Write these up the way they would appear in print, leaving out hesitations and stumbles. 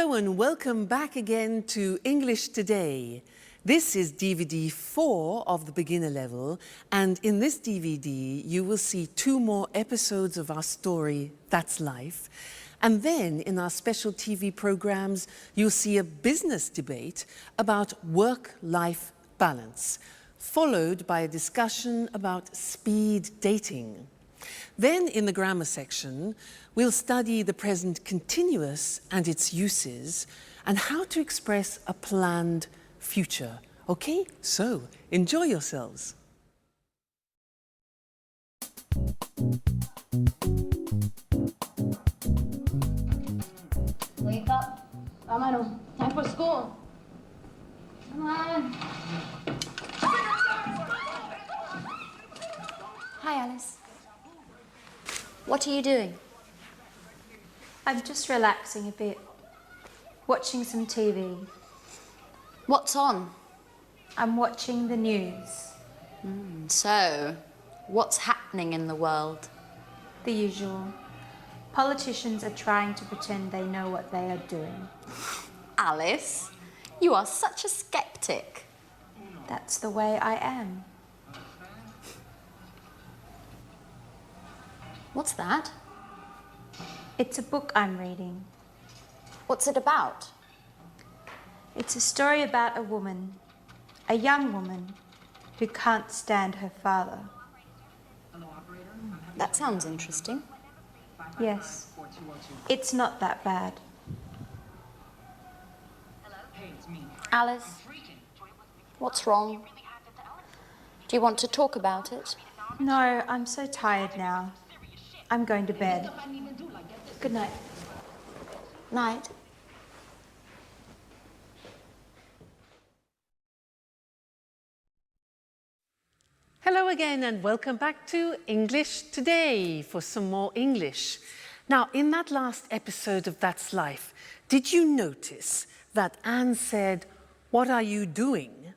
Hello and welcome back again to English Today. This is DVD 4 of the beginner level, and in this DVD you will see 2 more episodes of our story, That's Life. And then in our special TV programs you'll see a business debate about work-life balance, followed by a discussion about speed dating. Then in the grammar section, we'll study the present continuous and its uses and how to express a planned future. Okay, so enjoy yourselves. Wake up. Vámonos. Time for school. Come on. Hi, Alice. What are you doing? I'm just relaxing a bit, watching some TV. What's on? I'm watching the news. So, what's happening in the world? The usual. Politicians are trying to pretend they know what they are doing. Alice, you are such a skeptic. That's the way I am. What's that? It's a book I'm reading. What's it about? It's a story about a woman, a young woman, who can't stand her father. That sounds interesting. Yes, it's not that bad. Alice, what's wrong? Do you want to talk about it? No, I'm so tired now. I'm going to bed. Good night. Night. Hello again and welcome back to English Today for some more English. Now, in that last episode of That's Life, did you notice that Anne said, "What are you doing?"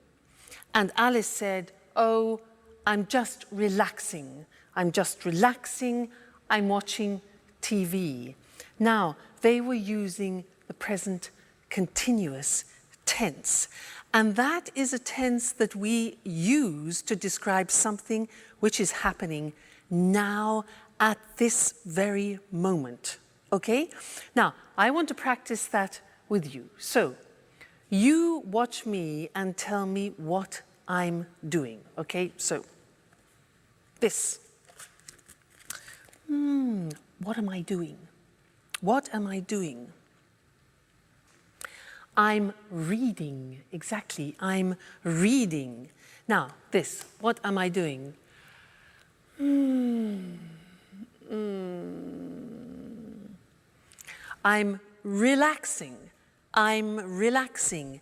And Alice said, "Oh, I'm just relaxing. I'm just relaxing. I'm watching TV." Now, they were using the present continuous tense. And that is a tense that we use to describe something which is happening now at this very moment. Okay? Now, I want to practice that with you. So, you watch me and tell me what I'm doing. Okay? So, this. What am I doing? What am I doing? I'm reading. Exactly, I'm reading. Now, this. What am I doing? I'm relaxing. I'm relaxing.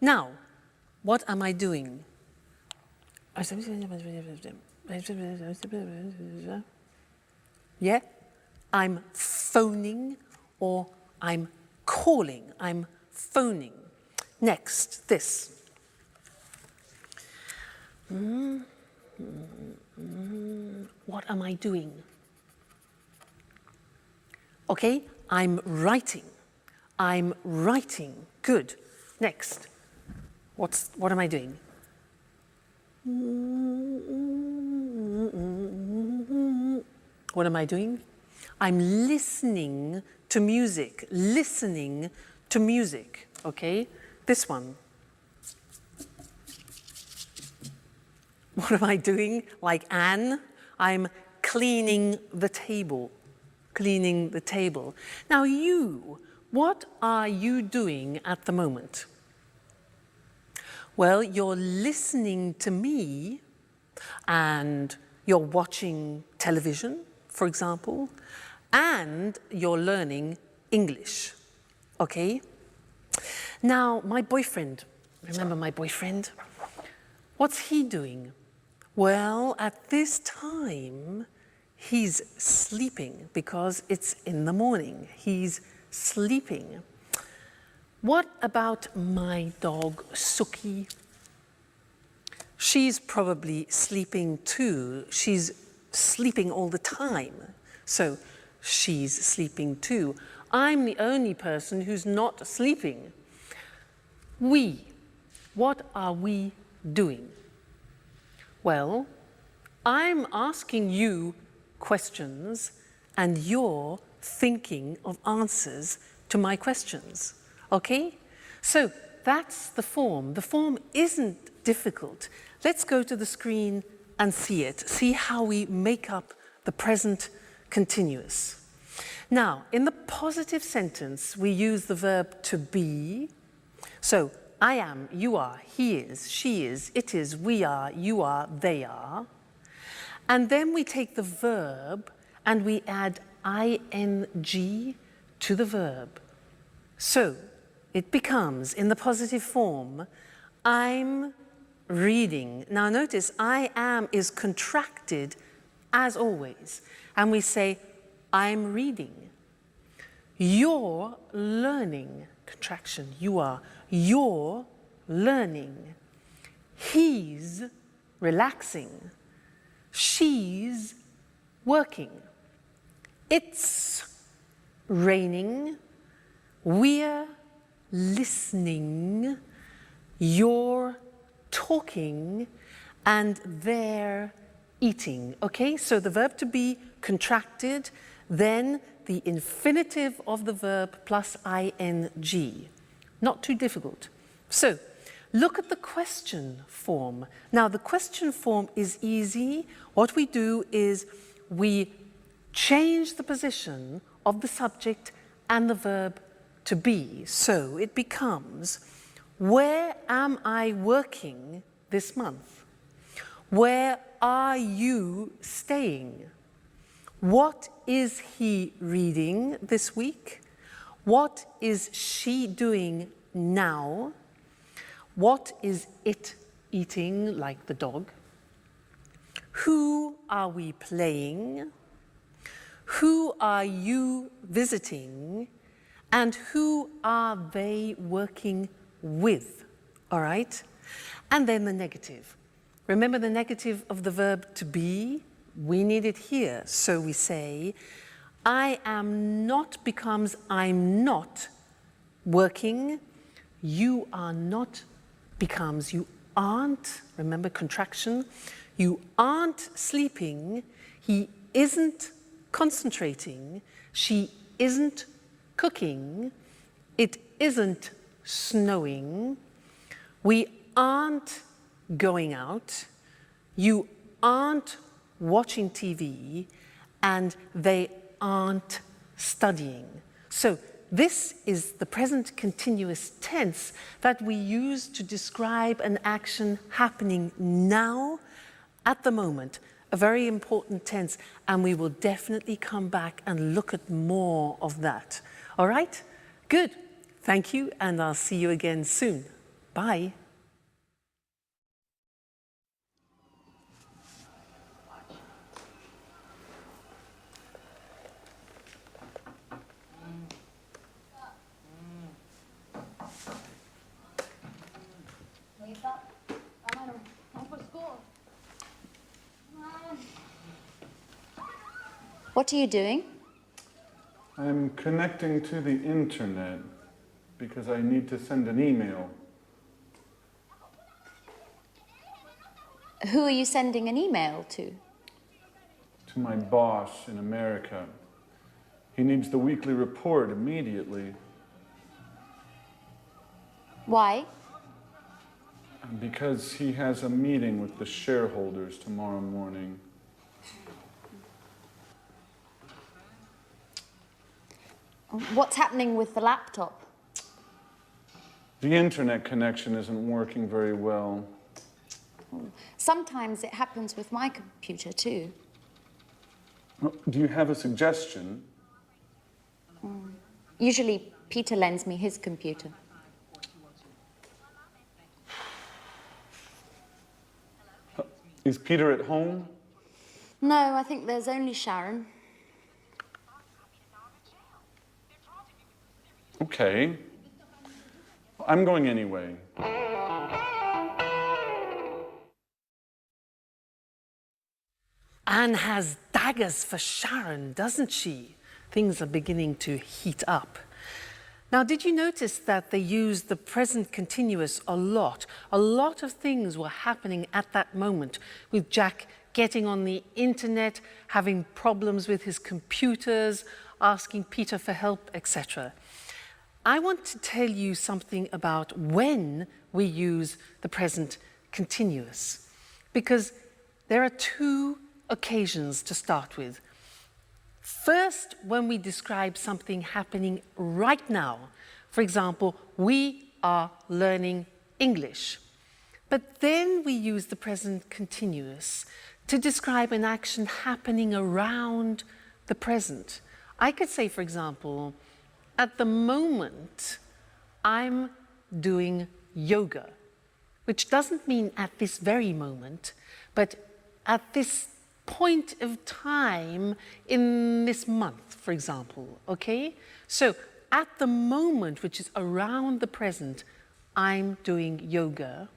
Now, what am I doing? Yeah? I'm phoning or I'm calling. I'm phoning. Next, this. What am I doing? Okay, I'm writing. I'm writing. Good. Next. What am I doing? What am I doing? I'm listening to music. Listening to music. Okay? This one. What am I doing? Like Anne, I'm cleaning the table. Cleaning the table. Now you, what are you doing at the moment? Well, you're listening to me and you're watching television, for example, and you're learning English. Okay? Now, my boyfriend, remember my boyfriend? What's he doing? Well, at this time, he's sleeping because it's in the morning. He's sleeping. What about my dog, Suki? She's probably sleeping too. She's sleeping all the time. So she's sleeping too. I'm the only person who's not sleeping. We. What are we doing? Well, I'm asking you questions and you're thinking of answers to my questions, okay? So that's the form. The form isn't difficult. Let's go to the screen and see it. See how we make up the present continuous. Now, in the positive sentence, we use the verb to be. So, I am, you are, he is, she is, it is, we are, you are, they are. And then we take the verb and we add ing to the verb. So, it becomes, in the positive form, I'm reading. Now notice, I am is contracted as always. And we say, I'm reading. You're learning. Contraction, you are. You're learning. He's relaxing. She's working. It's raining. We're listening. You're talking. And they're eating. Okay, so the verb to be contracted, then the infinitive of the verb plus ing. Not too difficult. So, look at the question form. Now, the question form is easy. What we do is we change the position of the subject and the verb to be. So, it becomes, where am I working this month? Where are you staying? What is he reading this week? What is she doing now? What is it eating, like the dog? Who are we playing? Who are you visiting? And who are they working with? All right? And then the negative. Remember the negative of the verb to be? We need it here. So we say, I am not becomes I'm not working. You are not becomes you aren't. Remember contraction. You aren't sleeping. He isn't concentrating. She isn't cooking. It isn't snowing. We aren't going out. You aren't watching TV, and they aren't studying. So this is the present continuous tense that we use to describe an action happening now, at the moment, a very important tense, and we will definitely come back and look at more of that. All right? Good. Thank you, and I'll see you again soon. Bye. Wake up. Amaro, time for school. Come on. What are you doing? I'm connecting to the internet because I need to send an email. Who are you sending an email to? To my boss in America. He needs the weekly report immediately. Why? Because he has a meeting with the shareholders tomorrow morning. What's happening with the laptop? The internet connection isn't working very well. Sometimes it happens with my computer too. Do you have a suggestion? Usually Peter lends me his computer. Is Peter at home? No, I think there's only Sharon. Okay. I'm going anyway. Anne has daggers for Sharon, doesn't she? things are beginning to heat up. Now, did you notice that they used the present continuous a lot? A lot of things were happening at that moment, with Jack getting on the internet, having problems with his computers, asking Peter for help, etc. I want to tell you something about when we use the present continuous, because there are two occasions to start with. First, when we describe something happening right now. For example, we are learning English. But then we use the present continuous to describe an action happening around the present. I could say, for example, at the moment, I'm doing yoga, which doesn't mean at this very moment, but at this point of time in this month, for example, okay? So at the moment, which is around the present, I'm doing yoga,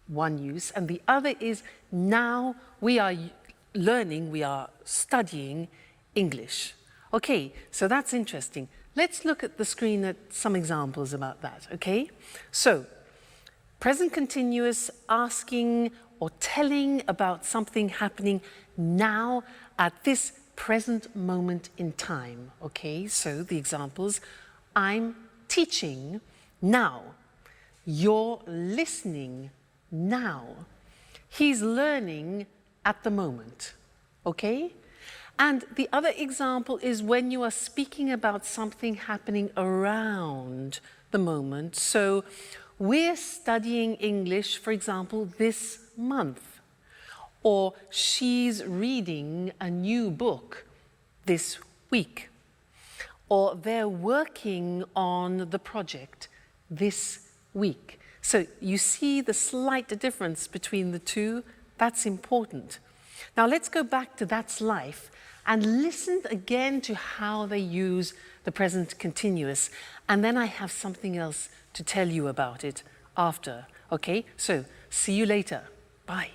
one use, and the other is now we are learning, we are studying English. Okay, so that's interesting. Let's look at the screen at some examples about that, okay? So, present continuous, asking or telling about something happening now at this present moment in time, okay? So the examples, I'm teaching now. You're listening now. He's learning at the moment, okay? And the other example is when you are speaking about something happening around the moment. So we're studying English, for example, this month. Or she's reading a new book this week. Or they're working on the project this week. So you see the slight difference between the two? That's important. Now let's go back to That's Life and listen again to how they use the present continuous. And then I have something else to tell you about it after. Okay, so see you later. Bye.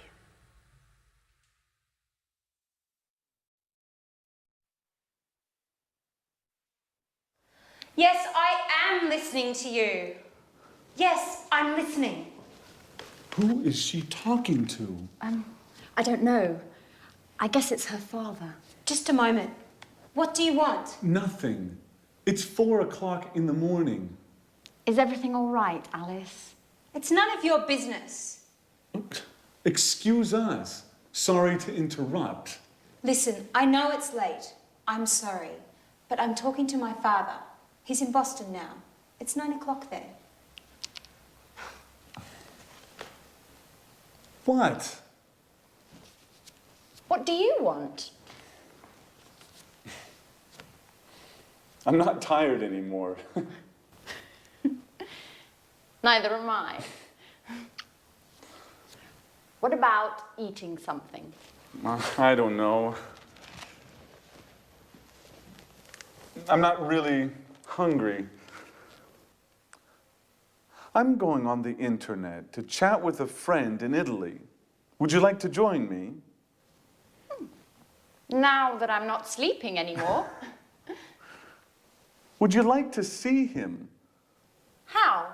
Yes, I am listening to you. Yes, I'm listening. Who is she talking to? I don't know. I guess it's her father. Just a moment. What do you want? Nothing. It's 4 o'clock in the morning. Is everything all right, Alice? It's none of your business. Excuse us. Sorry to interrupt. Listen, I know it's late. I'm sorry. But I'm talking to my father. He's in Boston now. It's 9 o'clock there. What? What do you want? I'm not tired anymore. Neither am I. What about eating something? I don't know. I'm not really hungry. I'm going on the internet to chat with a friend in Italy. Would you like to join me? Now that I'm not sleeping anymore. Would you like to see him? How?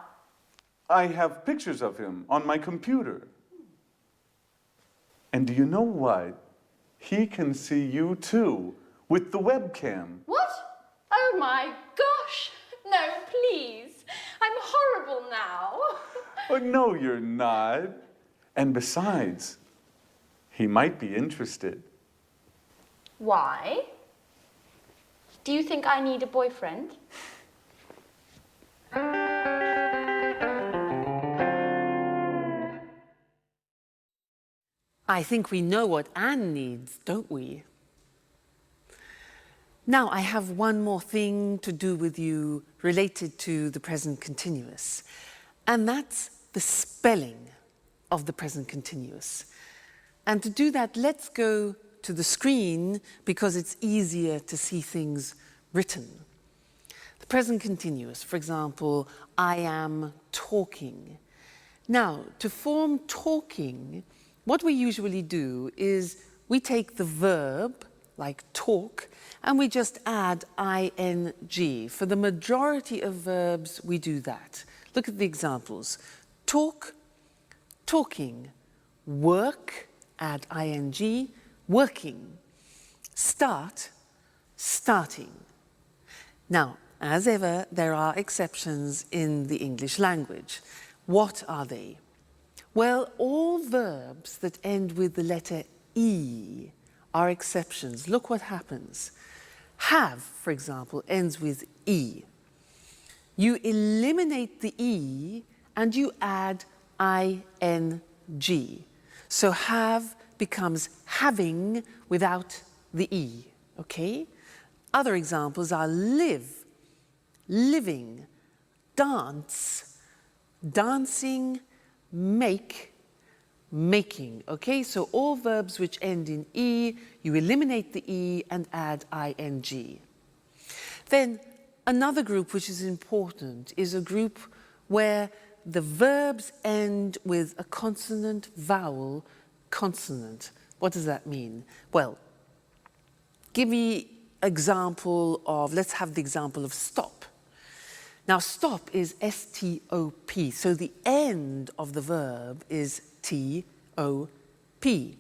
I have pictures of him on my computer. And do you know what? He can see you too, with the webcam. What? Oh my gosh! No, please. I'm horrible now. Oh, no, you're not. And besides, he might be interested. Why? Do you think I need a boyfriend? I think we know what Anne needs, don't we? Now, I have one more thing to do with you related to the present continuous, and that's the spelling of the present continuous. And to do that, let's go to the screen because it's easier to see things written. The present continuous, for example, I am talking. Now, to form talking, what we usually do is we take the verb like talk, and we just add ing. For the majority of verbs, we do that. Look at the examples. Talk, talking. Work, add ing, working. Start, starting. Now, as ever, there are exceptions in the English language. What are they? Well, all verbs that end with the letter E are exceptions. Look what happens. Have, for example, ends with E. You eliminate the E and you add ing. So have becomes having without the E, okay? Other examples are live, living, dance, dancing, make, making, okay? So all verbs which end in E, you eliminate the E and add ing. Then another group which is important is a group where the verbs end with a consonant, vowel, consonant. What does that mean? Well, give me example of, let's have the example of stop. Now stop is S-T-O-P, so the end of the verb is T-O-P.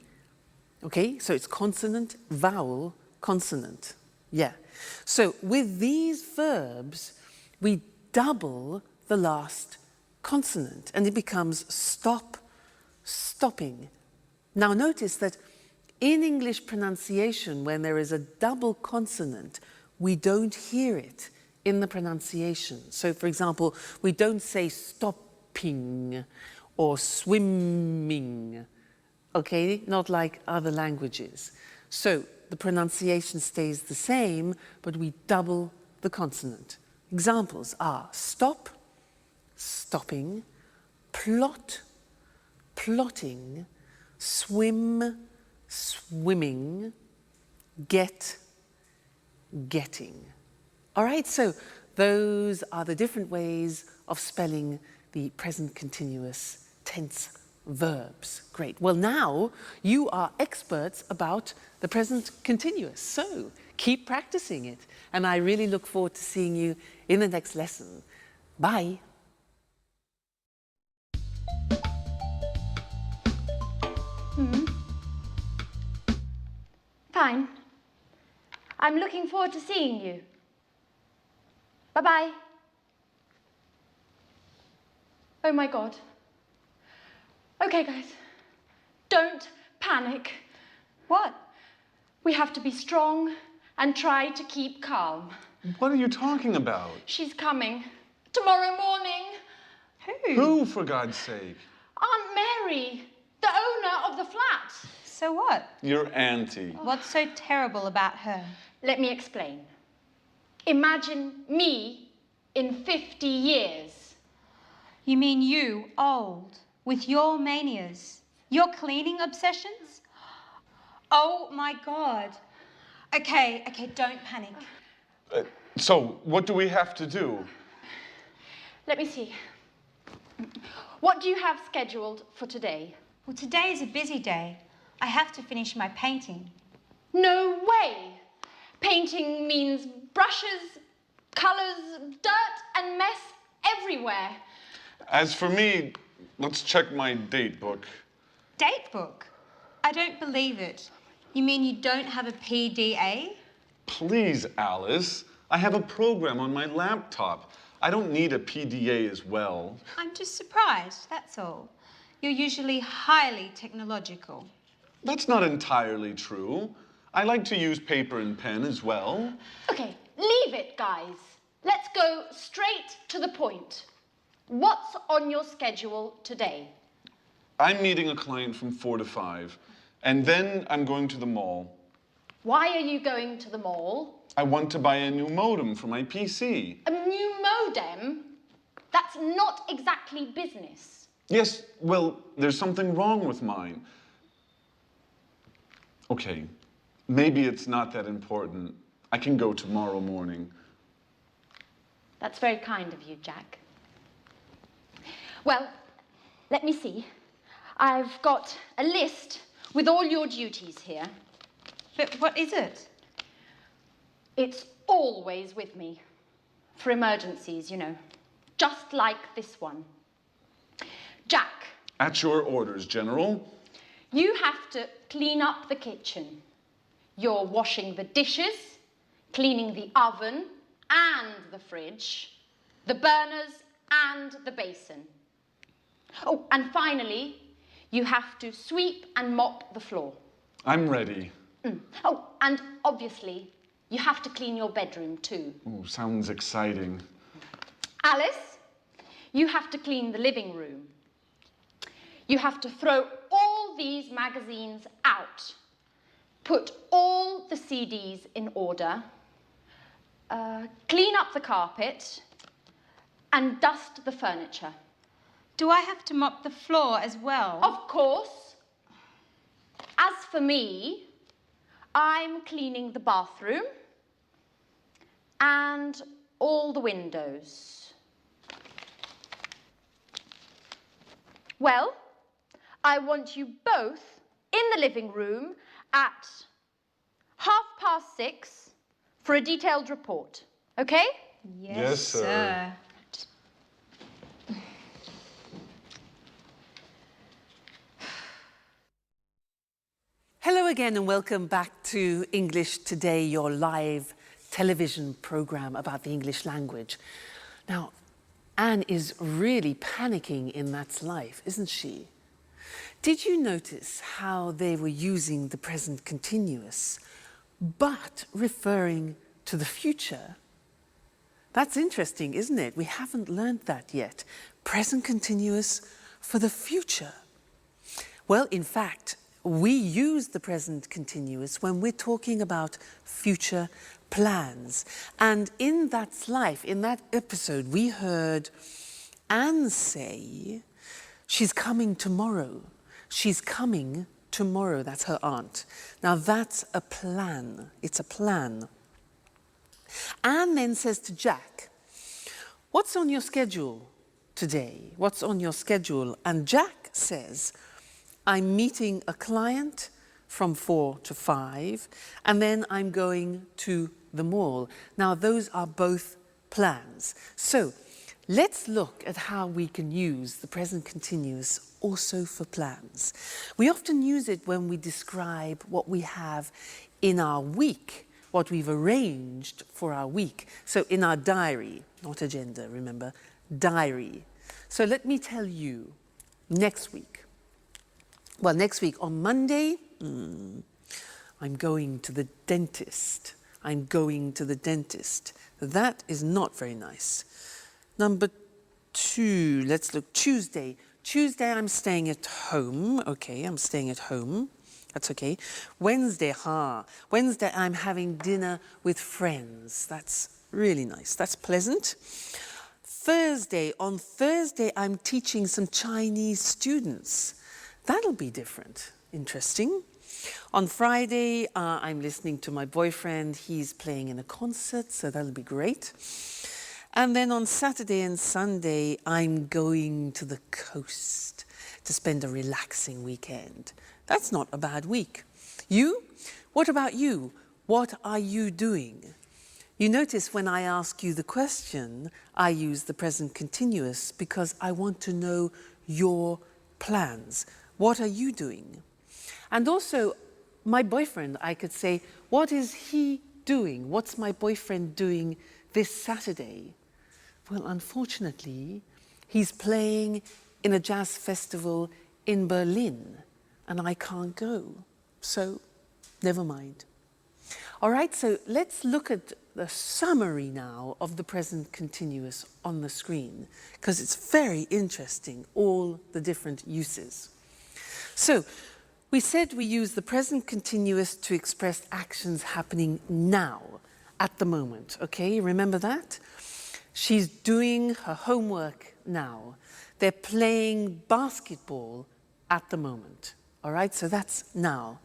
Okay, so it's consonant, vowel, consonant. Yeah. So with these verbs, we double the last consonant and it becomes stop, stopping. Now notice that in English pronunciation, when there is a double consonant, we don't hear it in the pronunciation. So for example, we don't say stopping or swimming, okay? Not like other languages. So the pronunciation stays the same, but we double the consonant. Examples are stop, stopping, plot, plotting, swim, swimming, get, getting. All right, so those are the different ways of spelling the present continuous tense verbs. Great. Well, now you are experts about the present continuous, so keep practicing it. And I really look forward to seeing you in the next lesson. Bye. Fine. I'm looking forward to seeing you. Bye-bye. Oh my God. Okay, guys. Don't panic. What? We have to be strong and try to keep calm. What are you talking about? She's coming. Tomorrow morning. Who, for God's sake? Aunt Mary, the owner of the flat. So what? Your auntie. What's so terrible about her? Let me explain. Imagine me in 50 years. You mean you, old, with your manias, your cleaning obsessions? Oh my God. Okay, don't panic. So, what do we have to do? Let me see. What do you have scheduled for today? Well, today is a busy day. I have to finish my painting. No way! Painting means brushes, colours, dirt and mess everywhere. As for me, let's check my date book. Date book? I don't believe it. You mean you don't have a PDA? Please, Alice. I have a program on my laptop. I don't need a PDA as well. I'm just surprised, that's all. You're usually highly technological. That's not entirely true. I like to use paper and pen as well. Okay, leave it, guys. Let's go straight to the point. What's on your schedule today? I'm meeting a client from 4 to 5, and then I'm going to the mall. Why are you going to the mall? I want to buy a new modem for my PC. A new modem? That's not exactly business. Yes, well, there's something wrong with mine. Okay, maybe it's not that important. I can go tomorrow morning. That's very kind of you, Jack. Well, let me see. I've got a list with all your duties here. But what is it? It's always with me. For emergencies, you know. Just like this one. Jack, At your orders, General. you have to clean up the kitchen. You're washing the dishes, cleaning the oven and the fridge, the burners and the basin. Oh, and finally, you have to sweep and mop the floor. I'm ready. Oh, and obviously, you have to clean your bedroom too. Ooh, sounds exciting. Alice, you have to clean the living room. You have to throw all these magazines out. Put all the CDs in order. Clean up the carpet. And dust the furniture. Do I have to mop the floor as well? Of course. As for me, I'm cleaning the bathroom and all the windows. Well, I want you both in the living room at 6:30 for a detailed report, okay? Yes, sir. Hello again and welcome back to English Today, your live television program about the English language. Now, Anne is really panicking in That's Life, isn't she? Did you notice how they were using the present continuous, but referring to the future? That's interesting, isn't it? We haven't learned that yet. Present continuous for the future. Well, in fact, we use the present continuous when we're talking about future plans. And in That's Life, in that episode, we heard Anne say, she's coming tomorrow. She's coming tomorrow. That's her aunt. Now that's a plan. It's a plan. Anne then says to Jack, what's on your schedule today? What's on your schedule? And Jack says, I'm meeting a client from 4 to 5, and then I'm going to the mall. Now, those are both plans. So, let's look at how we can use the present continuous also for plans. We often use it when we describe what we have in our week, what we've arranged for our week. So, in our diary, not agenda, remember, diary. So, let me tell you, next week, well, next week on Monday, I'm going to the dentist. I'm going to the dentist. That is not very nice. Number 2, let's look, Tuesday. Tuesday, I'm staying at home. Okay, I'm staying at home. That's okay. Wednesday, Wednesday, I'm having dinner with friends. That's really nice. That's pleasant. Thursday, on Thursday, I'm teaching some Chinese students. That'll be different, interesting. On Friday, I'm listening to my boyfriend. He's playing in a concert, so that'll be great. And then on Saturday and Sunday, I'm going to the coast to spend a relaxing weekend. That's not a bad week. You? What about you? What are you doing? You notice when I ask you the question, I use the present continuous because I want to know your plans. What are you doing? And also, my boyfriend, I could say, what is he doing? What's my boyfriend doing this Saturday? Well, unfortunately, he's playing in a jazz festival in Berlin, and I can't go. So, never mind. All right, so let's look at the summary now of the present continuous on the screen, because it's very interesting, all the different uses. So, we said we use the present continuous to express actions happening now, at the moment, okay? Remember that? She's doing her homework now. They're playing basketball at the moment, all right? So that's now.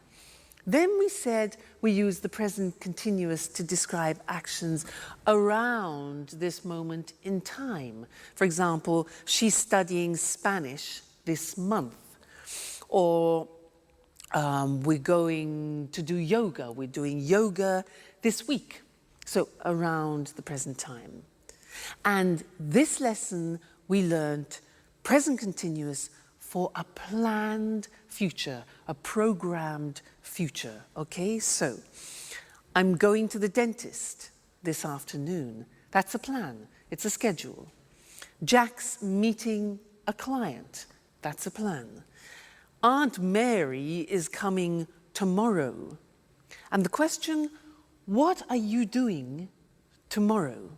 Then we said we use the present continuous to describe actions around this moment in time. For example, she's studying Spanish this month. Or We're going to do yoga. We're doing yoga this week, so around the present time. And this lesson, we learned present continuous for a planned future, a programmed future, okay? So, I'm going to the dentist this afternoon. That's a plan, it's a schedule. Jack's meeting a client, that's a plan. Aunt Mary is coming tomorrow. And the question, what are you doing tomorrow?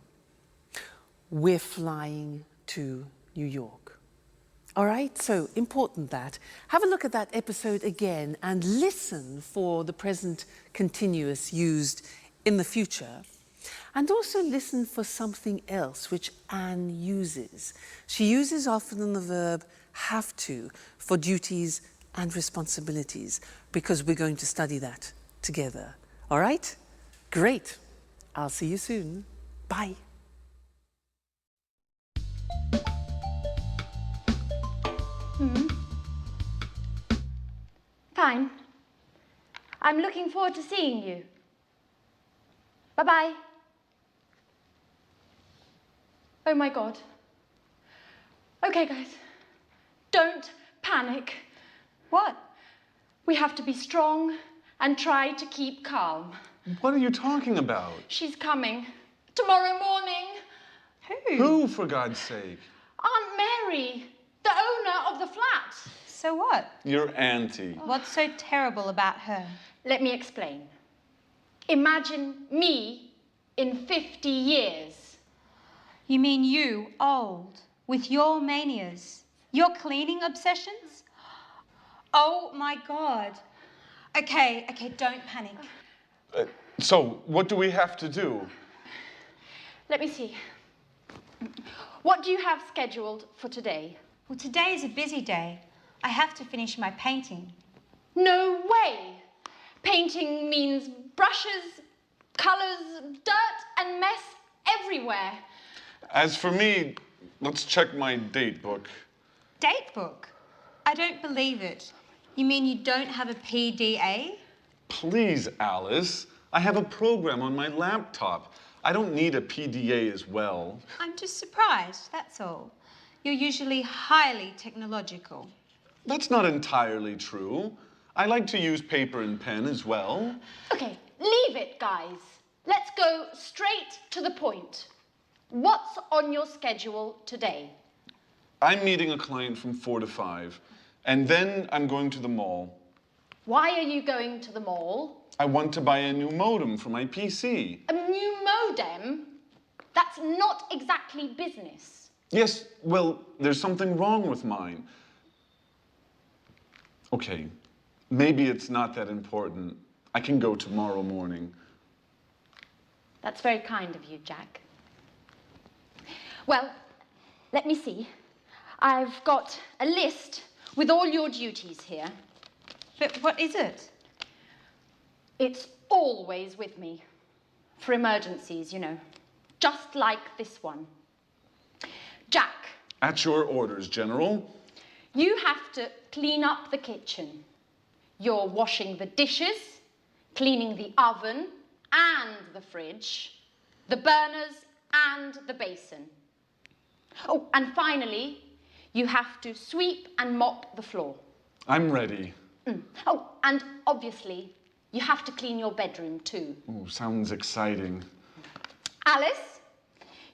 We're flying to New York. All right, so important that. Have a look at that episode again and listen for the present continuous used in the future. And also listen for something else which Anne uses. She uses often the verb have to for duties and responsibilities, because we're going to study that together. All right? Great. I'll see you soon. Bye. Fine. I'm looking forward to seeing you. Bye-bye. Oh my God. Okay, guys. Don't panic. What? We have to be strong and try to keep calm. What are you talking about? She's coming. Tomorrow morning. Who, for God's sake? Aunt Mary, the owner of the flat. So what? Your auntie. What's so terrible about her? Let me explain. Imagine me in 50 years. You mean you, old, with your manias, your cleaning obsessions? Oh my God. Okay, don't panic. So, what do we have to do? Let me see. What do you have scheduled for today? Well, today is a busy day. I have to finish my painting. No way! Painting means brushes, colours, dirt and mess everywhere. As for me, let's check my date book. Date book? I don't believe it. You mean you don't have a PDA? Please, Alice. I have a program on my laptop. I don't need a PDA as well. I'm just surprised, that's all. You're usually highly technological. That's not entirely true. I like to use paper and pen as well. Okay, leave it, guys. Let's go straight to the point. What's on your schedule today? I'm meeting a client from 4 to 5, and then I'm going to the mall. Why are you going to the mall? I want to buy a new modem for my PC. A new modem? That's not exactly business. Yes, well, there's something wrong with mine. Okay, maybe it's not that important. I can go tomorrow morning. That's very kind of you, Jack. Well, let me see. I've got a list with all your duties here. But what is it? It's always with me. For emergencies, you know. Just like this one. Jack. At your orders, General. You have to clean up the kitchen. You're washing the dishes, cleaning the oven and the fridge, the burners and the basin. Oh, and finally, you have to sweep and mop the floor. I'm ready. Oh, and obviously, you have to clean your bedroom too. Oh, sounds exciting. Alice,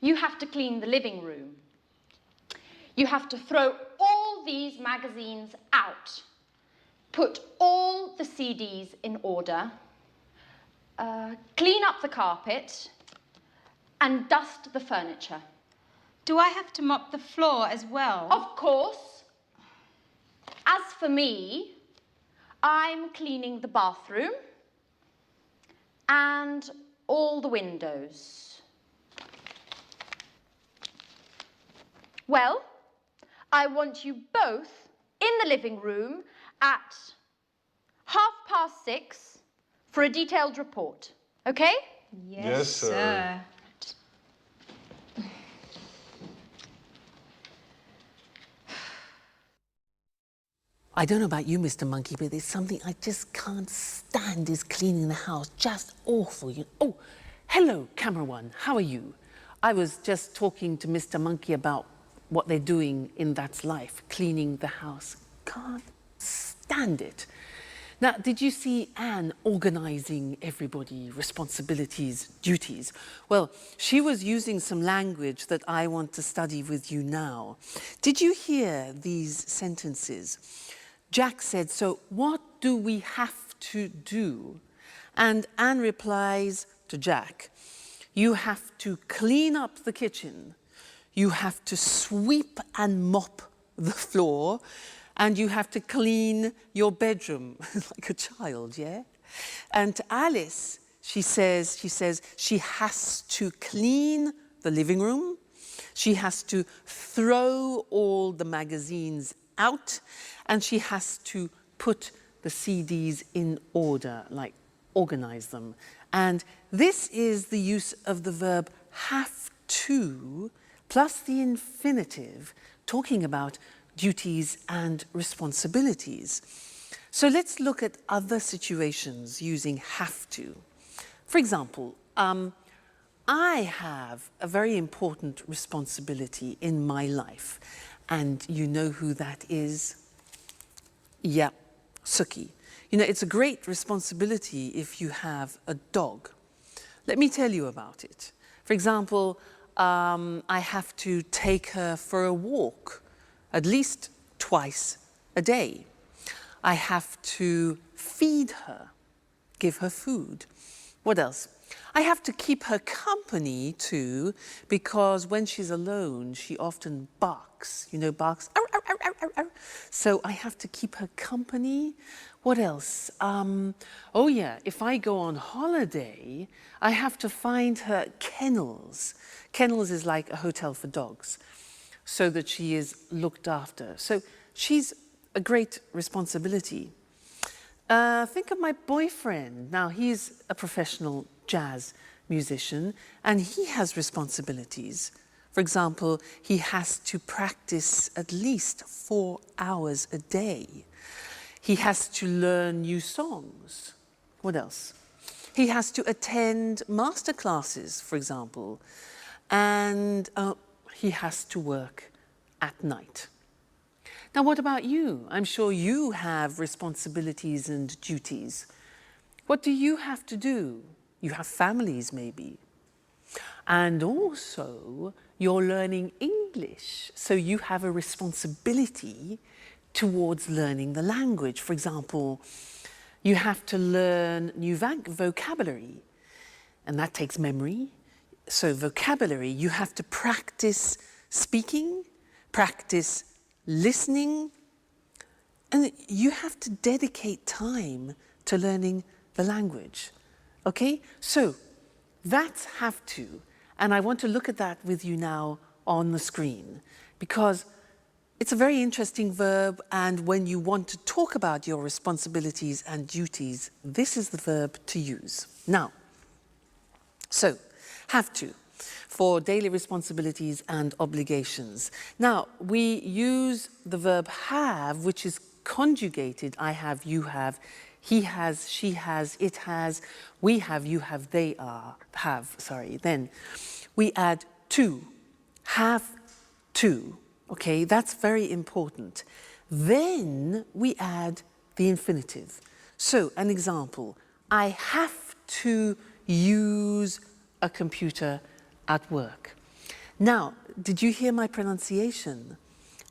you have to clean the living room. You have to throw all these magazines out. Put all the CDs in order. Clean up the carpet. And dust the furniture. Do I have to mop the floor as well? Of course. As for me, I'm cleaning the bathroom and all the windows. Well, I want you both in the living room at 6:30 for a detailed report, okay? Yes, sir. I don't know about you, Mr. Monkey, but there's something I just can't stand is cleaning the house. Just awful. Oh, hello, camera one. How are you? I was just talking to Mr. Monkey about what they're doing in That's Life, cleaning the house. Can't stand it. Now, did you see Anne organising everybody, responsibilities, duties? Well, she was using some language that I want to study with you now. Did you hear these sentences? Jack said, so what do we have to do? And Anne replies to Jack, you have to clean up the kitchen, you have to sweep and mop the floor, and you have to clean your bedroom like a child, yeah? And to Alice, she says she has to clean the living room, she has to throw all the magazines out, and she has to put the CDs in order, like organize them. And this is the use of the verb have to plus the infinitive, talking about duties and responsibilities. So let's look at other situations using have to. For example, I have a very important responsibility in my life, and you know who that is? Yeah, Suki. You know, it's a great responsibility if you have a dog. Let me tell you about it. For example, I have to take her for a walk at least twice a day. I have to feed her, give her food. What else? I have to keep her company too, because when she's alone, she often barks, you know, barks. Arr, arr, arr, arr, arr. So I have to keep her company. What else? Oh yeah, if I go on holiday, I have to find her kennels. Kennels is like a hotel for dogs, so that she is looked after. So she's a great responsibility. Think of my boyfriend. Now, he's a professional jazz musician, and he has responsibilities. For example, he has to practice at least 4 hours a day. He has to learn new songs. What else? He has to attend master classes, for example, and he has to work at night. Now, what about you? I'm sure you have responsibilities and duties. What do you have to do? You have families, maybe. And also, you're learning English, so you have a responsibility towards learning the language. For example, you have to learn new vocabulary, and that takes memory. So vocabulary, you have to practice speaking, practice listening, and you have to dedicate time to learning the language. Okay? So that's have to, and I want to look at that with you now on the screen, because it's a very interesting verb, and when you want to talk about your responsibilities and duties, this is the verb to use. Now, so, have to, for daily responsibilities and obligations. Now, we use the verb have, which is conjugated. I have, you have, he has, she has, it has, we have, you have, they have. Then we add to, have to. Okay, that's very important. Then we add the infinitive. So, an example, I have to use a computer at work. Now, did you hear my pronunciation?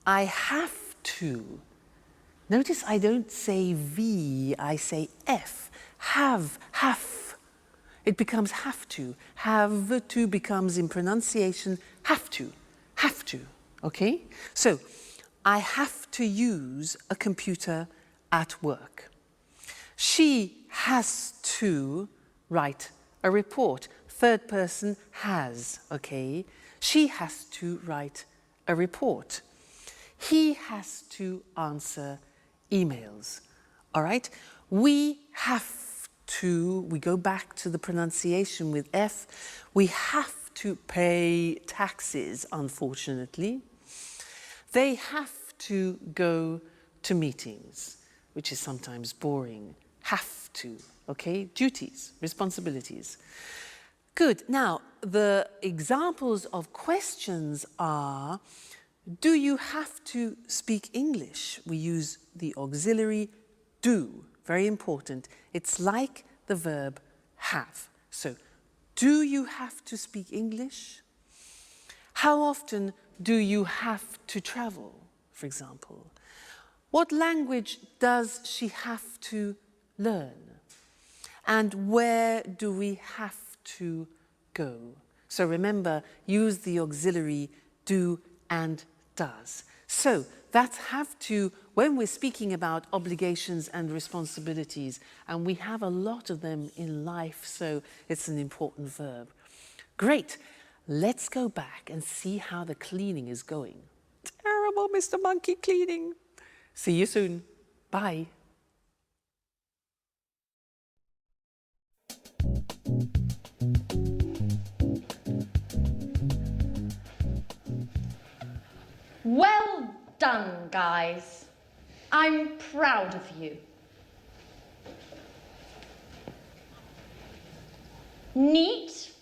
I have to. Notice I don't say V, I say F. Have. It becomes have to. Have to becomes in pronunciation have to. Okay? So, I have to use a computer at work. She has to write a report. Third person has, okay? She has to write a report. He has to answer emails, all right? We have to, we go back to the pronunciation with F, we have to pay taxes, unfortunately. They have to go to meetings, which is sometimes boring. Have to, okay? Duties, responsibilities. Good. Now, the examples of questions are, do you have to speak English? We use the auxiliary do, very important. It's like the verb have. So, do you have to speak English? How often do you have to travel, for example? What language does she have to learn? And where do we have to go? So remember, use the auxiliary do and does. So that's have to, when we're speaking about obligations and responsibilities, and we have a lot of them in life, so it's an important verb. Great. Let's go back and see how the cleaning is going. Terrible, Mr. Monkey cleaning. See you soon. Bye. Well done, guys. I'm proud of you. Neat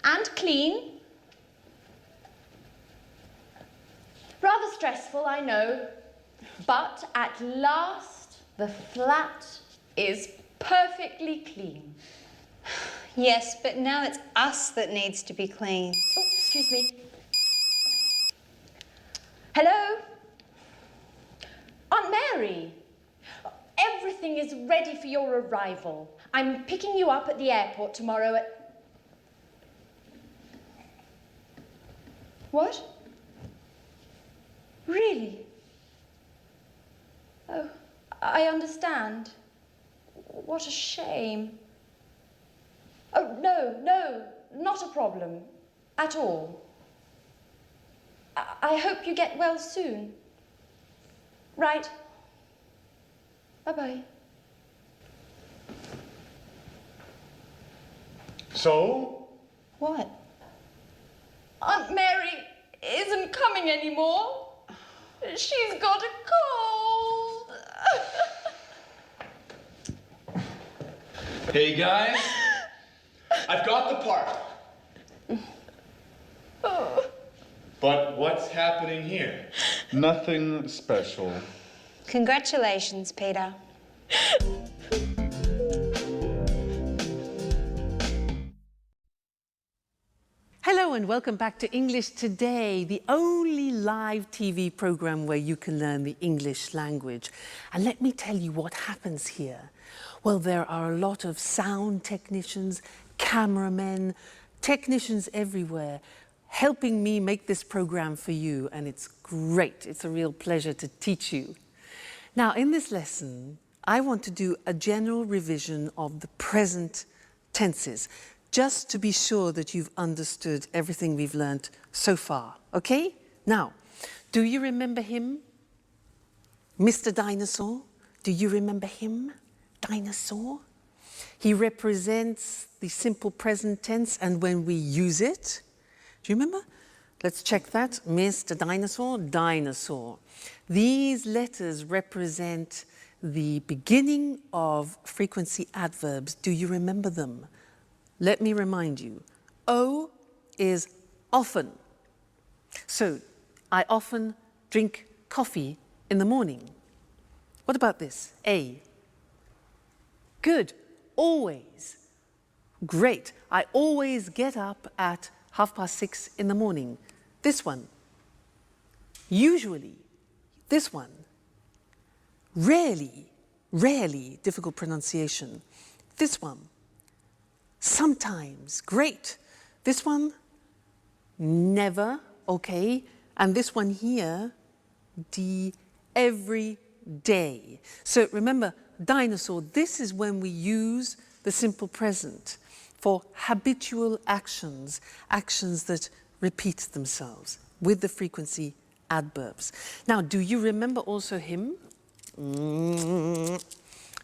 and clean. Rather stressful, I know, but at last the flat is perfectly clean. Yes, but now it's us that needs to be cleaned. Oh, excuse me. Hello? Aunt Mary, everything is ready for your arrival. I'm picking you up at the airport tomorrow at... What? Really? Oh, I understand. What a shame. Oh, no, not a problem at all. I hope you get well soon. Right. Bye-bye. So? What? Aunt Mary isn't coming anymore. She's got a cold. Hey guys, I've got the part. Oh. But what's happening here? Nothing special. Congratulations, Peter. Hello and welcome back to English Today, the only live TV program where you can learn the English language. And let me tell you what happens here. Well, there are a lot of sound technicians, cameramen, technicians everywhere helping me make this program for you, and it's great. It's a real pleasure to teach you. Now, in this lesson, I want to do a general revision of the present tenses, just to be sure that you've understood everything we've learnt so far, okay? Now, do you remember him? Mr. Dinosaur? Do you remember him? Dinosaur? He represents the simple present tense, and when we use it, do you remember? Let's check that. Mr. Dinosaur, dinosaur. These letters represent the beginning of frequency adverbs. Do you remember them? Let me remind you. O is often. So, I often drink coffee in the morning. What about this? A. Good. Always. Great. I always get up at 6:30 in the morning. This one. Usually. This one. Rarely. Rarely. Difficult pronunciation. This one. Sometimes. Great. This one. Never. Okay. And this one here. Every day. So remember, dinosaur, this is when we use the simple present for habitual actions, actions that repeat themselves with the frequency adverbs. Now, do you remember also him?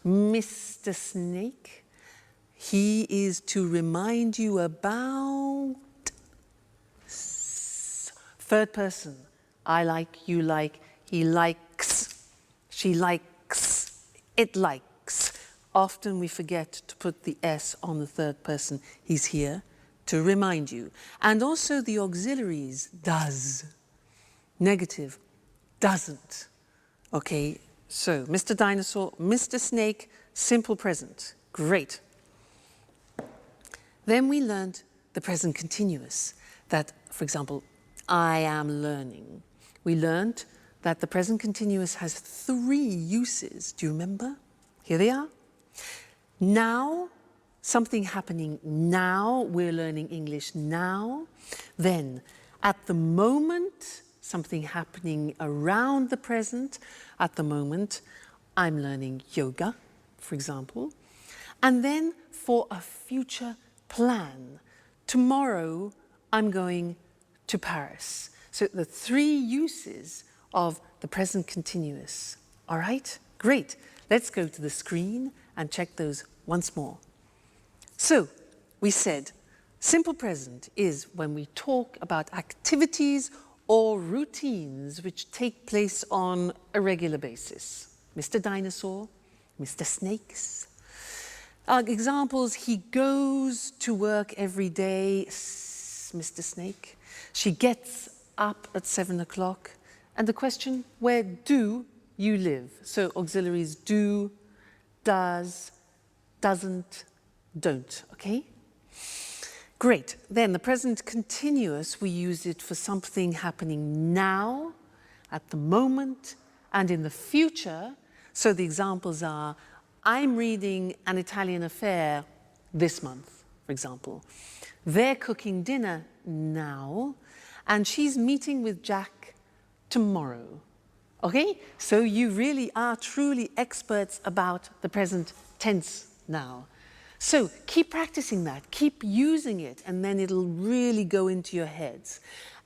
Mr. Snake. He is to remind you about third person. I like, you like, he likes. She likes, it likes. Often we forget to put the S on the third person. He's here to remind you. And also the auxiliaries, does. Negative, doesn't. Okay, so Mr. Dinosaur, Mr. Snake, simple present. Great. Then we learned the present continuous. That, for example, I am learning. We learned that the present continuous has 3 uses. Do you remember? Here they are. Now, something happening now. We're learning English now. Then, at the moment, something happening around the present. At the moment, I'm learning yoga, for example. And then for a future plan. Tomorrow, I'm going to Paris. So the 3 uses of the present continuous. All right? Great. Let's go to the screen and check those once more. So, we said simple present is when we talk about activities or routines which take place on a regular basis. Mr. Dinosaur, Mr. Snakes. Examples, he goes to work every day, Mr. Snake. She gets up at 7 o'clock. And the question, where do you live? So auxiliaries do, does, doesn't, don't, okay? Great. Then the present continuous, we use it for something happening now, at the moment, and in the future. So the examples are, I'm reading An Italian Affair this month, for example. They're cooking dinner now, and she's meeting with Jack tomorrow. Okay? So you really are truly experts about the present tense now. So keep practicing that, keep using it, and then it'll really go into your heads.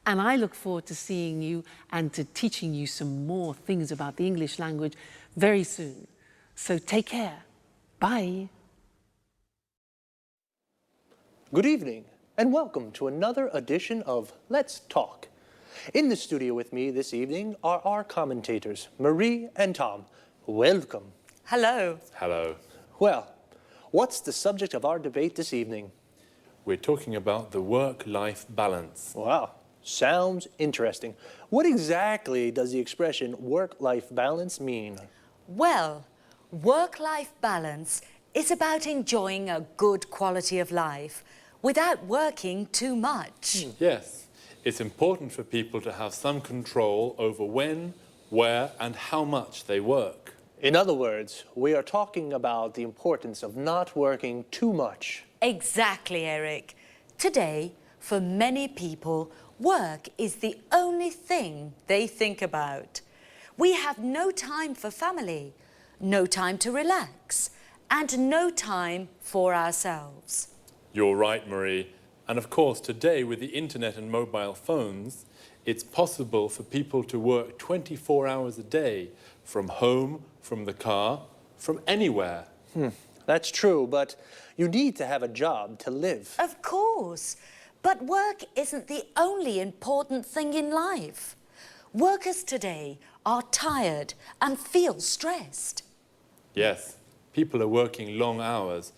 And I look forward to seeing you and to teaching you some more things about the English language very soon. So take care. Bye. Good evening, and welcome to another edition of Let's Talk. In the studio with me this evening are our commentators, Marie and Tom. Welcome. Hello. Hello. Well, what's the subject of our debate this evening? We're talking about the work-life balance. Wow, sounds interesting. What exactly does the expression work-life balance mean? Well, work-life balance is about enjoying a good quality of life without working too much. Yes, it's important for people to have some control over when, where, and how much they work. In other words, we are talking about the importance of not working too much. Exactly, Eric. Today, for many people, work is the only thing they think about. We have no time for family, no time to relax, and no time for ourselves. You're right, Marie. And of course, today with the internet and mobile phones, it's possible for people to work 24 hours a day from home, from the car, from anywhere. That's true, but you need to have a job to live. Of course, but work isn't the only important thing in life. Workers today are tired and feel stressed. Yes, people are working long hours.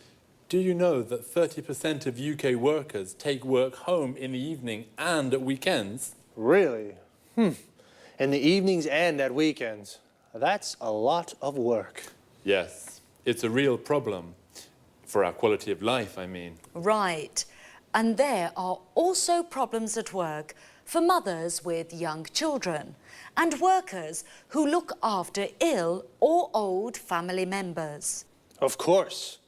Do you know that 30% of UK workers take work home in the evening and at weekends? Really? In the evenings and at weekends. That's a lot of work. Yes, it's a real problem. For our quality of life, I mean. Right. And there are also problems at work for mothers with young children and workers who look after ill or old family members. Of course.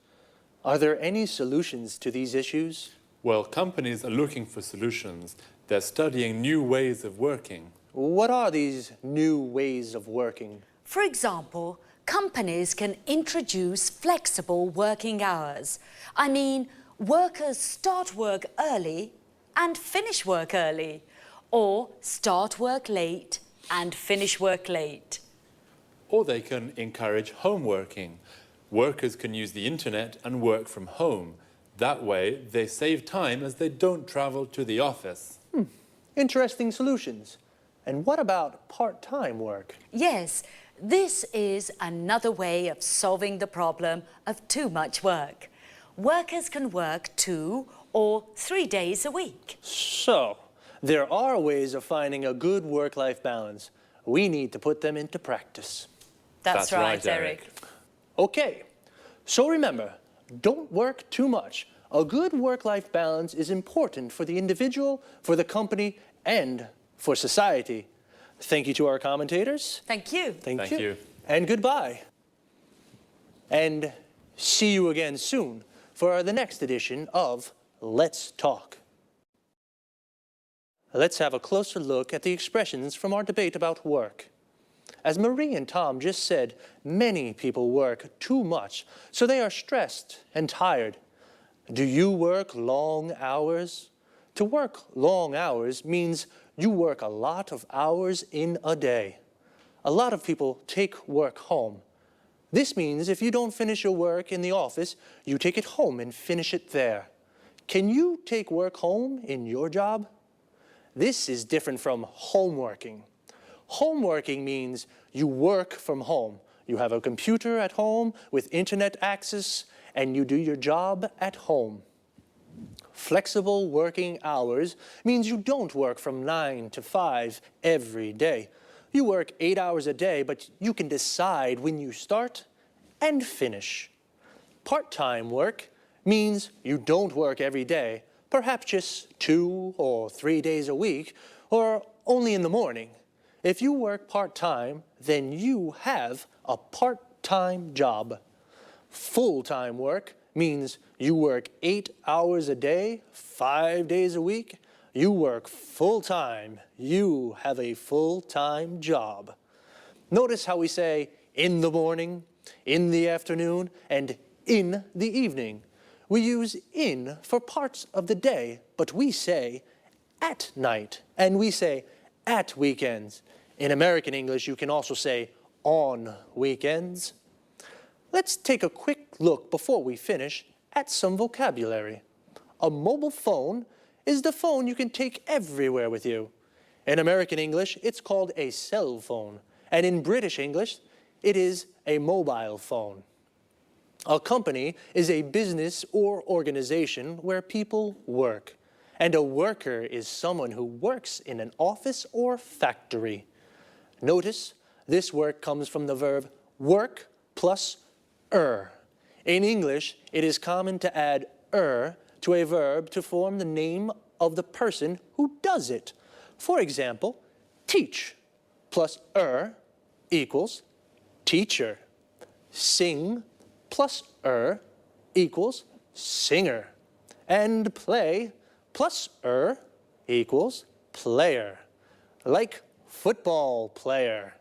Are there any solutions to these issues? Well, companies are looking for solutions. They're studying new ways of working. What are these new ways of working? For example, companies can introduce flexible working hours. I mean, workers start work early and finish work early, or start work late and finish work late. Or they can encourage home working. Workers can use the internet and work from home. That way, they save time as they don't travel to the office. Interesting solutions. And what about part-time work? Yes, This is another way of solving the problem of too much work. Workers can work 2 or 3 days a week. So, there are ways of finding a good work-life balance. We need to put them into practice. That's right, Eric. Okay, so remember, don't work too much. A good work-life balance is important for the individual, for the company, and for society. Thank you to our commentators. Thank you. Thank you. And goodbye. And see you again soon for the next edition of Let's Talk. Let's have a closer look at the expressions from our debate about work. As Marie and Tom just said, many people work too much, so they are stressed and tired. Do you work long hours? To work long hours means you work a lot of hours in a day. A lot of people take work home. This means if you don't finish your work in the office, you take it home and finish it there. Can you take work home in your job? This is different from homeworking. Homeworking means you work from home. You have a computer at home with internet access, and you do your job at home. Flexible working hours means you don't work from 9 to 5 every day. You work 8 hours a day, but you can decide when you start and finish. Part-time work means you don't work every day, perhaps just 2 or 3 days a week, or only in the morning. If you work part-time, then you have a part-time job. Full-time work means you work 8 hours a day, 5 days a week. You work full-time. You have a full-time job. Notice how we say in the morning, in the afternoon, and in the evening. We use in for parts of the day, but we say at night, and we say at weekends. In American English, you can also say on weekends. Let's take a quick look before we finish at some vocabulary. A mobile phone is the phone you can take everywhere with you. In American English, it's called a cell phone, and in British English, it is a mobile phone. A company is a business or organization where people work, and a worker is someone who works in an office or factory. Notice this work comes from the verb work plus In English, it is common to add to a verb to form the name of the person who does it. For example, teach plus equals teacher. Sing plus equals singer. And play plus equals player. Like football player.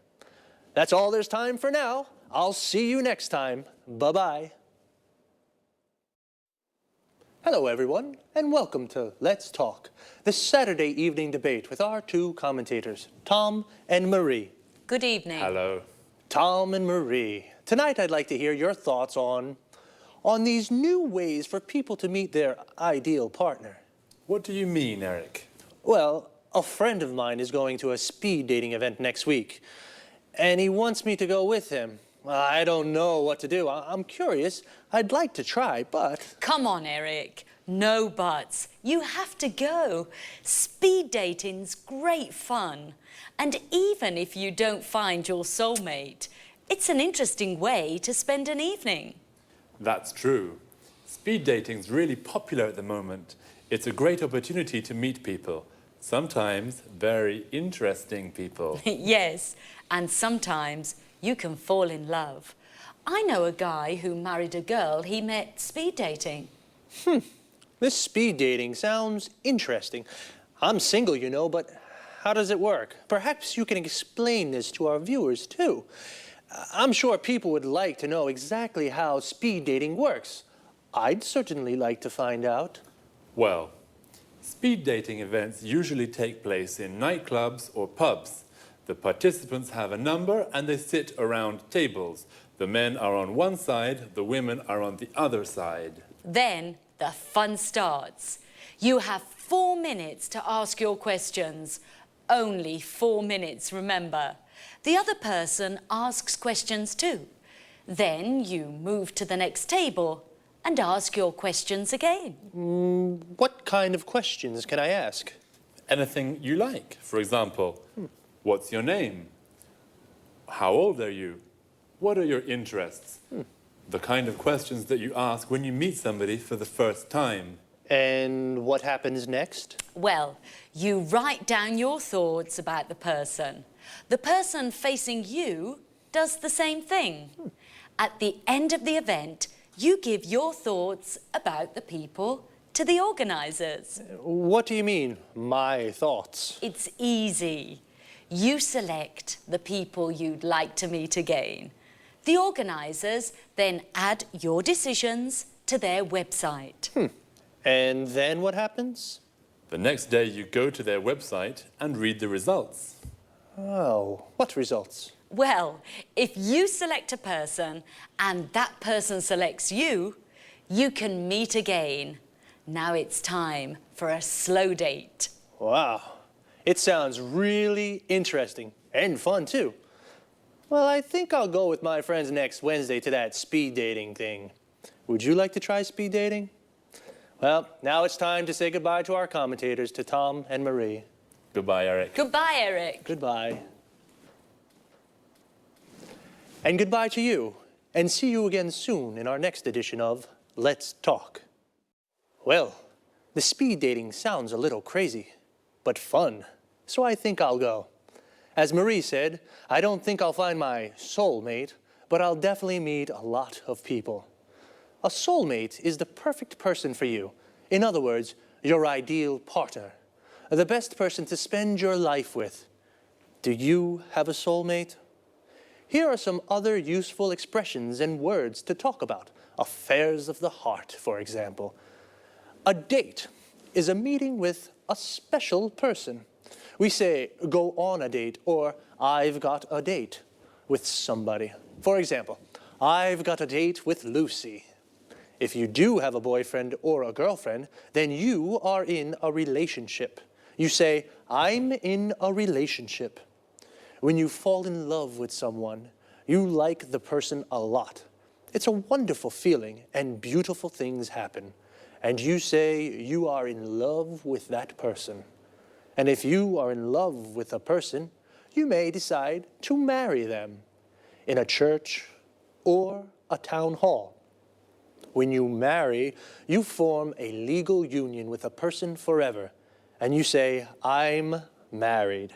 That's all there's time for now. I'll see you next time. Bye-bye. Hello, everyone, and welcome to Let's Talk, the Saturday evening debate with our two commentators, Tom and Marie. Good evening. Hello. Tom and Marie, tonight I'd like to hear your thoughts on these new ways for people to meet their ideal partner. What do you mean, Eric? Well, a friend of mine is going to a speed dating event next week, and he wants me to go with him. I don't know what to do. I'm curious. I'd like to try, but... Come on, Eric. No buts. You have to go. Speed dating's great fun. And even if you don't find your soulmate, it's an interesting way to spend an evening. That's true. Speed dating's really popular at the moment. It's a great opportunity to meet people. Sometimes very interesting people. Yes, and sometimes you can fall in love. I know a guy who married a girl he met speed dating. This speed dating sounds interesting. I'm single, you know, but how does it work? Perhaps you can explain this to our viewers, too. I'm sure people would like to know exactly how speed dating works. I'd certainly like to find out. Well, speed dating events usually take place in nightclubs or pubs. The participants have a number and they sit around tables. The men are on one side, the women are on the other side. Then the fun starts. You have 4 minutes to ask your questions. Only 4 minutes, remember. The other person asks questions too. Then you move to the next table and ask your questions again. What kind of questions can I ask? Anything you like. For example, what's your name? How old are you? What are your interests? The kind of questions that you ask when you meet somebody for the first time. And what happens next? Well, you write down your thoughts about the person. The person facing you does the same thing. At the end of the event, you give your thoughts about the people to the organisers. What do you mean, my thoughts? It's easy. You select the people you'd like to meet again. The organisers then add your decisions to their website. And then what happens? The next day you go to their website and read the results. Oh, what results? Well, if you select a person and that person selects you, you can meet again. Now it's time for a slow date. Wow, it sounds really interesting and fun too. Well, I think I'll go with my friends next Wednesday to that speed dating thing. Would you like to try speed dating? Well, now it's time to say goodbye to our commentators, to Tom and Marie. Goodbye, Eric. Goodbye, Eric. Goodbye. And goodbye to you, and see you again soon in our next edition of Let's Talk. Well, the speed dating sounds a little crazy, but fun, so I think I'll go. As Marie said, I don't think I'll find my soulmate, but I'll definitely meet a lot of people. A soulmate is the perfect person for you. In other words, your ideal partner. The best person to spend your life with. Do you have a soulmate? Here are some other useful expressions and words to talk about. Affairs of the heart, for example. A date is a meeting with a special person. We say, go on a date, or I've got a date with somebody. For example, I've got a date with Lucy. If you do have a boyfriend or a girlfriend, then you are in a relationship. You say, I'm in a relationship. When you fall in love with someone, you like the person a lot. It's a wonderful feeling and beautiful things happen. And you say you are in love with that person. And if you are in love with a person, you may decide to marry them in a church or a town hall. When you marry, you form a legal union with a person forever, and you say, I'm married.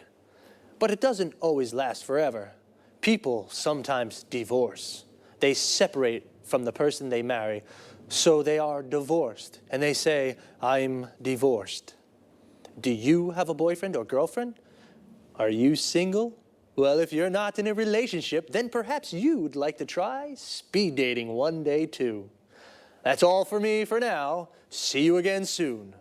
But it doesn't always last forever. People sometimes divorce. They separate from the person they marry, so they are divorced, and they say, I'm divorced. Do you have a boyfriend or girlfriend? Are you single? Well, if you're not in a relationship, then perhaps you'd like to try speed dating one day too. That's all for me for now. See you again soon.